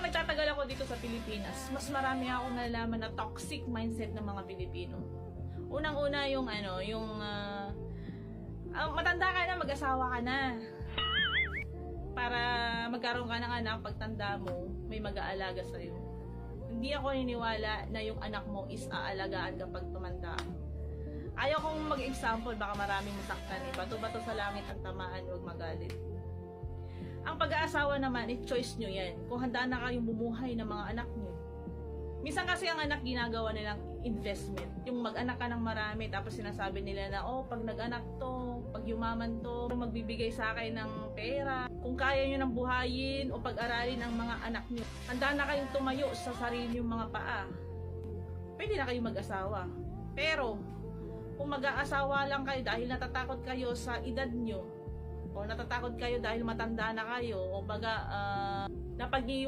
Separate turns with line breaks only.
nagtatagal ako dito sa Pilipinas, mas marami ako nalalaman na toxic mindset ng mga Pilipino. Unang-una yung matanda ka na, mag-asawa ka na. Para magkaroon ka ng anak, pagtanda mo, may mag-aalaga sa'yo. Hindi ako naniniwala na yung anak mo is aalagaan kapag tumanda. Ayaw kong mag-example, baka maraming masaktan eh. Bato-bato sa langit ang tamaan, huwag magalit. Ang pag-aasawa naman, choice nyo yan. Kung handa na kayong bumuhay ng mga anak nyo. Minsan kasi ang anak ginagawa nilang investment. Yung mag-anak ka ng marami, tapos sinasabi nila na, oh, pag nag-anak to, pag yumaman to, magbibigay sa akin ng pera. Kung kaya nyo nang buhayin o pag-aralin ang mga anak nyo, handa na kayong tumayo sa sarili yung mga paa. Pwede na kayong mag-asawa. Pero, kung mag-aasawa lang kayo dahil natatakot kayo sa edad nyo, o natatakot kayo dahil matanda na kayo, o baga, napag